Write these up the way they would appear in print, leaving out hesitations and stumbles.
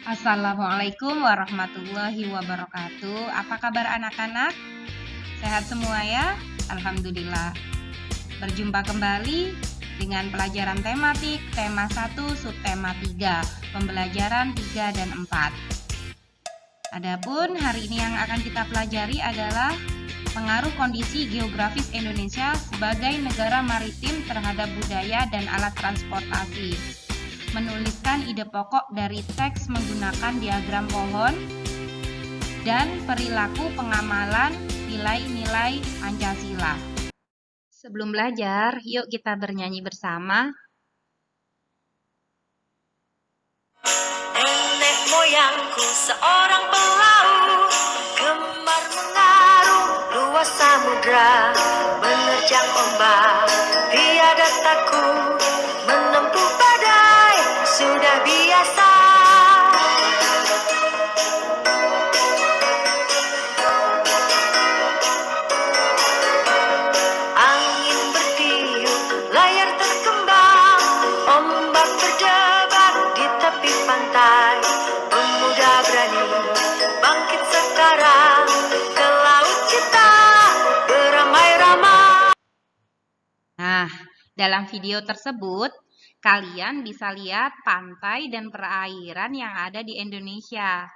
Assalamualaikum warahmatullahi wabarakatuh. Apa kabar anak-anak? Sehat semua ya? Alhamdulillah. Berjumpa kembali dengan pelajaran tematik tema 1 subtema 3, pembelajaran 3 dan 4. Adapun hari ini yang akan kita pelajari adalah pengaruh kondisi geografis Indonesia sebagai negara maritim terhadap budaya dan alat transportasi. Menuliskan ide pokok dari teks menggunakan diagram pohon dan perilaku pengamalan nilai-nilai Pancasila. Sebelum belajar, yuk kita bernyanyi bersama. Nenek moyangku seorang pelaut, gemar mengarung luas samudra, menerjang ombak, tiada takut, menempuh badai, sudah biasa. Angin bertiup, layar terkembang, ombak berdebar di tepi pantai. Pemuda berani bangkit sekarang, ke laut kita beramai-ramai. Nah, dalam video tersebut, kalian bisa lihat pantai dan perairan yang ada di Indonesia.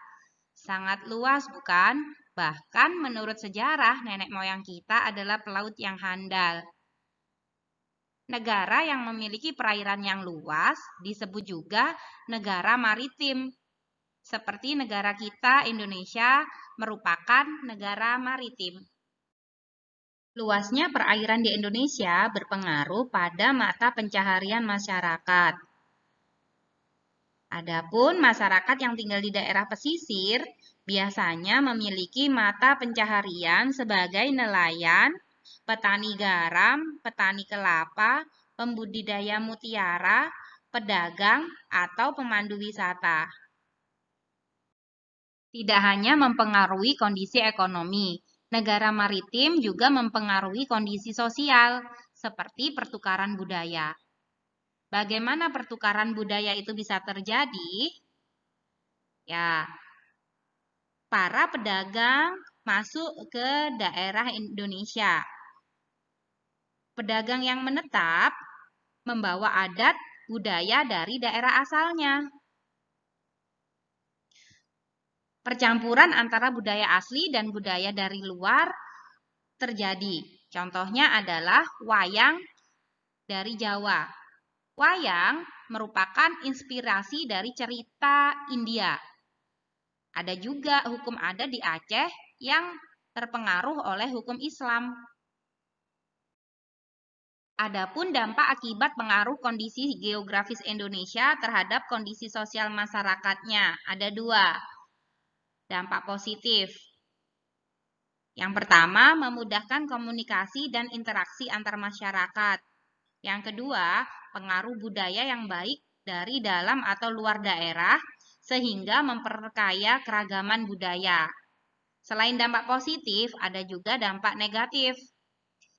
Sangat luas, bukan? Bahkan menurut sejarah, nenek moyang kita adalah pelaut yang handal. Negara yang memiliki perairan yang luas disebut juga negara maritim. Seperti negara kita, Indonesia, merupakan negara maritim. Luasnya perairan di Indonesia berpengaruh pada mata pencaharian masyarakat. Adapun masyarakat yang tinggal di daerah pesisir biasanya memiliki mata pencaharian sebagai nelayan, petani garam, petani kelapa, pembudidaya mutiara, pedagang, atau pemandu wisata. Tidak hanya mempengaruhi kondisi ekonomi, negara maritim juga mempengaruhi kondisi sosial, seperti pertukaran budaya. Bagaimana pertukaran budaya itu bisa terjadi? Ya, para pedagang masuk ke daerah Indonesia. Pedagang yang menetap membawa adat budaya dari daerah asalnya. Percampuran antara budaya asli dan budaya dari luar terjadi. Contohnya adalah wayang dari Jawa. Wayang merupakan inspirasi dari cerita India. Ada juga hukum adat di Aceh yang terpengaruh oleh hukum Islam. Adapun dampak akibat pengaruh kondisi geografis Indonesia terhadap kondisi sosial masyarakatnya ada dua. Dampak positif. Yang pertama, memudahkan komunikasi dan interaksi antar masyarakat. Yang kedua, pengaruh budaya yang baik dari dalam atau luar daerah sehingga memperkaya keragaman budaya. Selain dampak positif, ada juga dampak negatif.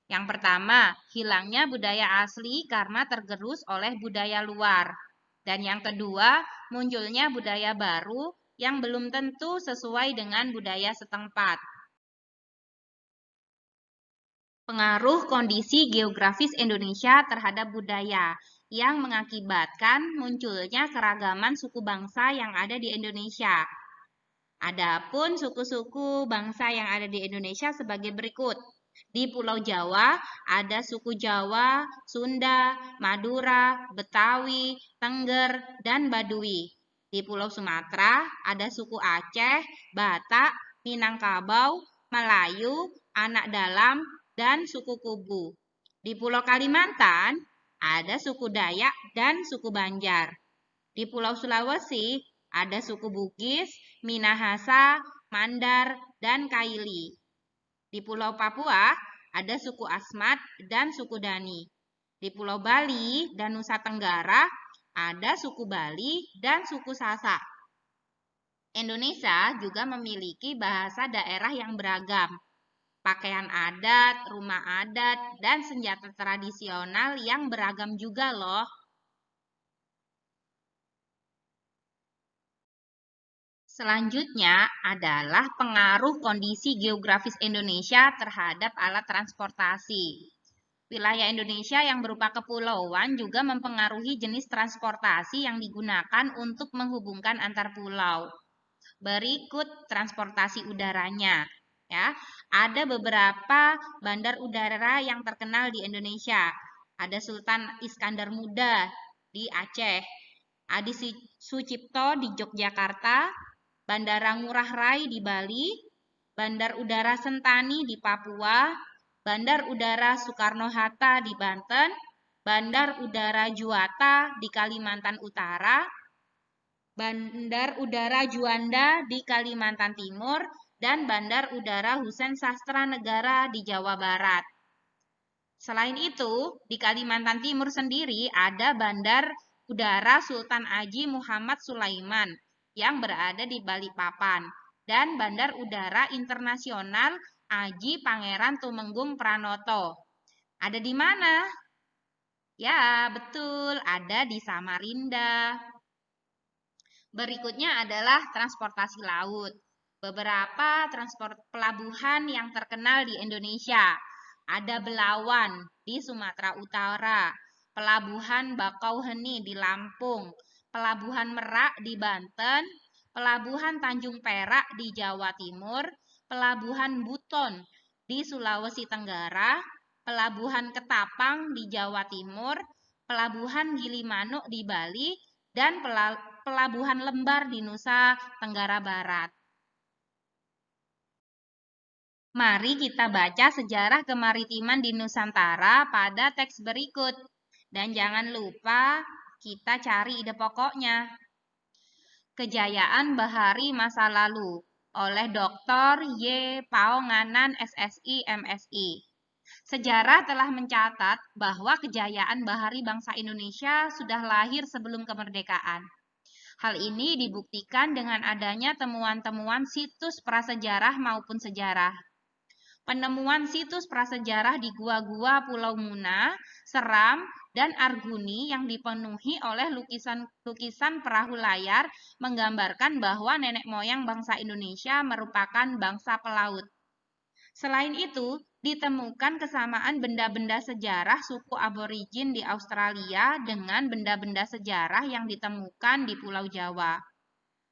Yang pertama, hilangnya budaya asli karena tergerus oleh budaya luar. Dan yang kedua, munculnya budaya baru yang belum tentu sesuai dengan budaya setempat. Pengaruh kondisi geografis Indonesia terhadap budaya yang mengakibatkan munculnya keragaman suku bangsa yang ada di Indonesia. Adapun suku-suku bangsa yang ada di Indonesia sebagai berikut. Di Pulau Jawa ada suku Jawa, Sunda, Madura, Betawi, Tengger, dan Baduy. Di Pulau Sumatera ada suku Aceh, Batak, Minangkabau, Melayu, Anak Dalam, dan suku Kubu. Di Pulau Kalimantan ada suku Dayak dan suku Banjar. Di Pulau Sulawesi ada suku Bugis, Minahasa, Mandar, dan Kaili. Di Pulau Papua ada suku Asmat dan suku Dani. Di Pulau Bali dan Nusa Tenggara ada suku Bali dan suku Sasak. Indonesia juga memiliki bahasa daerah yang beragam, pakaian adat, rumah adat, dan senjata tradisional yang beragam juga loh. Selanjutnya adalah pengaruh kondisi geografis Indonesia terhadap alat transportasi. Wilayah Indonesia yang berupa kepulauan juga mempengaruhi jenis transportasi yang digunakan untuk menghubungkan antar pulau. Berikut transportasi udaranya. Ya, ada beberapa bandar udara yang terkenal di Indonesia. Ada Sultan Iskandar Muda di Aceh, Adi Sucipto di Yogyakarta, Bandara Ngurah Rai di Bali, Bandar Udara Sentani di Papua, Bandar Udara Soekarno-Hatta di Banten, Bandar Udara Juanda di Kalimantan Utara, Bandar Udara Juanda di Kalimantan Timur, dan Bandar Udara Husein Sastra Negara di Jawa Barat. Selain itu, di Kalimantan Timur sendiri ada Bandar Udara Sultan Haji Muhammad Sulaiman yang berada di Balikpapan dan Bandar Udara Internasional Haji Pangeran Tumenggung Pranoto. Ada di mana? Ya, betul, ada di Samarinda. Berikutnya adalah transportasi laut. Beberapa pelabuhan yang terkenal di Indonesia. Ada Belawan di Sumatera Utara, Pelabuhan Bakauheni di Lampung, Pelabuhan Merak di Banten, Pelabuhan Tanjung Perak di Jawa Timur, Pelabuhan Buton di Sulawesi Tenggara, Pelabuhan Ketapang di Jawa Timur, Pelabuhan Gilimanuk di Bali, dan Pelabuhan Lembar di Nusa Tenggara Barat. Mari kita baca sejarah kemaritiman di Nusantara pada teks berikut. Dan jangan lupa kita cari ide pokoknya. Kejayaan Bahari Masa Lalu oleh Dr. Y. Paonganan SSI MSI. Sejarah telah mencatat bahwa kejayaan bahari bangsa Indonesia sudah lahir sebelum kemerdekaan. Hal ini dibuktikan dengan adanya temuan-temuan situs prasejarah maupun sejarah. Penemuan situs prasejarah di gua-gua Pulau Muna, Seram, dan Arguni yang dipenuhi oleh lukisan perahu layar menggambarkan bahwa nenek moyang bangsa Indonesia merupakan bangsa pelaut. Selain itu, ditemukan kesamaan benda-benda sejarah suku aborigin di Australia dengan benda-benda sejarah yang ditemukan di Pulau Jawa.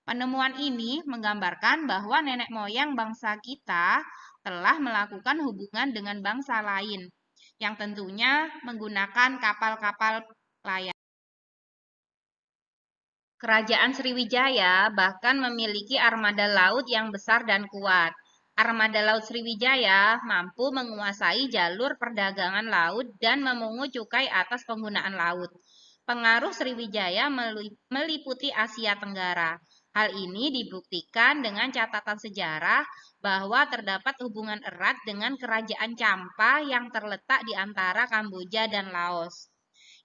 Penemuan ini menggambarkan bahwa nenek moyang bangsa kita telah melakukan hubungan dengan bangsa lain, yang tentunya menggunakan kapal-kapal layar. Kerajaan Sriwijaya bahkan memiliki armada laut yang besar dan kuat. Armada Laut Sriwijaya mampu menguasai jalur perdagangan laut dan memungut cukai atas penggunaan laut. Pengaruh Sriwijaya meliputi Asia Tenggara. Hal ini dibuktikan dengan catatan sejarah bahwa terdapat hubungan erat dengan Kerajaan Champa yang terletak di antara Kamboja dan Laos.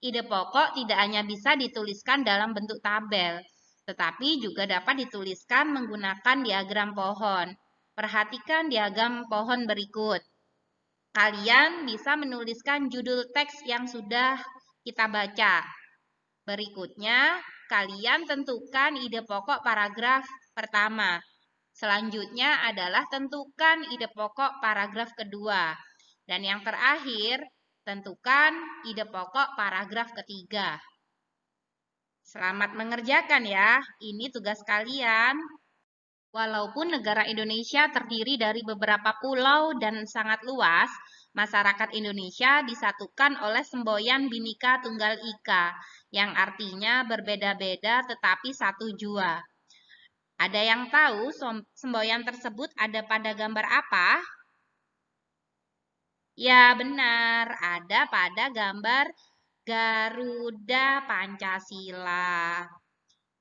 Ide pokok tidak hanya bisa dituliskan dalam bentuk tabel, tetapi juga dapat dituliskan menggunakan diagram pohon. Perhatikan diagram pohon berikut. Kalian bisa menuliskan judul teks yang sudah kita baca. Berikutnya, kalian tentukan ide pokok paragraf pertama. Selanjutnya adalah tentukan ide pokok paragraf kedua. Dan yang terakhir, tentukan ide pokok paragraf ketiga. Selamat mengerjakan ya, ini tugas kalian. Walaupun negara Indonesia terdiri dari beberapa pulau dan sangat luas, masyarakat Indonesia disatukan oleh semboyan Bhinneka Tunggal Ika, yang artinya berbeda-beda tetapi satu jua. Ada yang tahu semboyan tersebut ada pada gambar apa? Ya, benar, ada pada gambar Garuda Pancasila.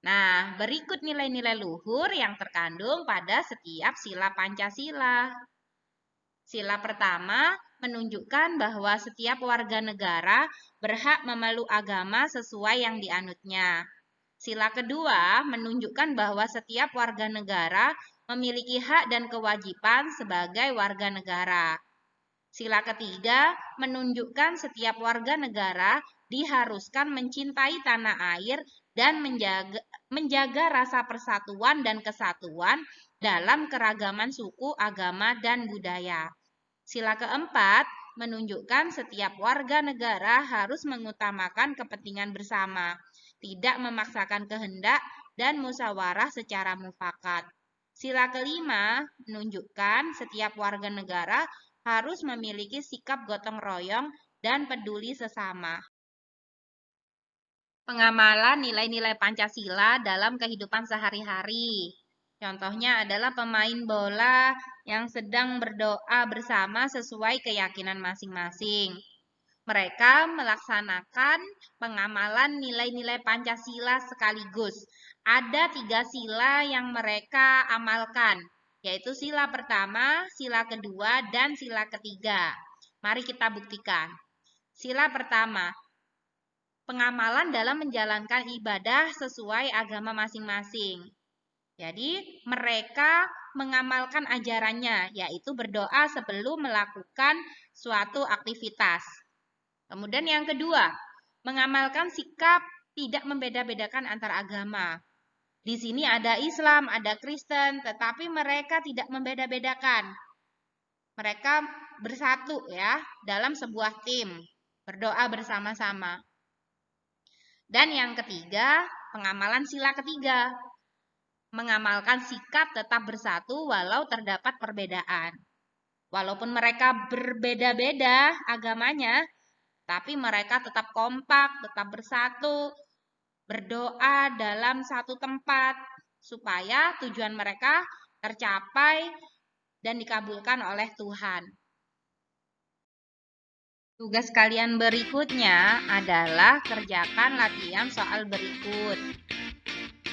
Nah, berikut nilai-nilai luhur yang terkandung pada setiap sila Pancasila. Sila pertama menunjukkan bahwa setiap warga negara berhak memeluk agama sesuai yang dianutnya. Sila kedua menunjukkan bahwa setiap warga negara memiliki hak dan kewajiban sebagai warga negara. Sila ketiga menunjukkan setiap warga negara diharuskan mencintai tanah air dan menjaga rasa persatuan dan kesatuan dalam keragaman suku, agama, dan budaya. Sila keempat menunjukkan setiap warga negara harus mengutamakan kepentingan bersama, tidak memaksakan kehendak dan musyawarah secara mufakat. Sila kelima menunjukkan setiap warga negara harus memiliki sikap gotong royong dan peduli sesama. Pengamalan nilai-nilai Pancasila dalam kehidupan sehari-hari. Contohnya adalah pemain bola yang sedang berdoa bersama sesuai keyakinan masing-masing. Mereka melaksanakan pengamalan nilai-nilai Pancasila sekaligus. Ada 3 sila yang mereka amalkan, yaitu sila pertama, sila kedua, dan sila ketiga. Mari kita buktikan. Sila pertama, pengamalan dalam menjalankan ibadah sesuai agama masing-masing. Jadi, mereka mengamalkan ajarannya, yaitu berdoa sebelum melakukan suatu aktivitas. Kemudian yang kedua, mengamalkan sikap tidak membeda-bedakan antar agama. Di sini ada Islam, ada Kristen, tetapi mereka tidak membeda-bedakan. Mereka bersatu ya dalam sebuah tim, berdoa bersama-sama. Dan yang ketiga, pengamalan sila ketiga. Mengamalkan sikap tetap bersatu walau terdapat perbedaan. Walaupun mereka berbeda-beda agamanya, tapi mereka tetap kompak, tetap bersatu, berdoa dalam satu tempat, supaya tujuan mereka tercapai dan dikabulkan oleh Tuhan. Tugas kalian berikutnya adalah kerjakan latihan soal berikut.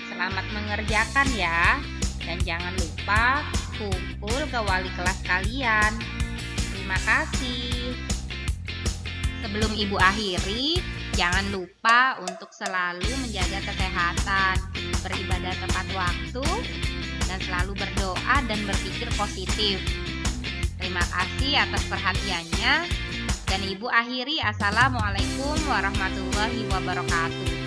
Selamat mengerjakan ya, dan jangan lupa kumpul ke wali kelas kalian. Terima kasih. Sebelum Ibu akhiri, jangan lupa untuk selalu menjaga kesehatan, beribadah tepat waktu, dan selalu berdoa dan berpikir positif. Terima kasih atas perhatiannya, dan Ibu akhiri. Assalamualaikum warahmatullahi wabarakatuh.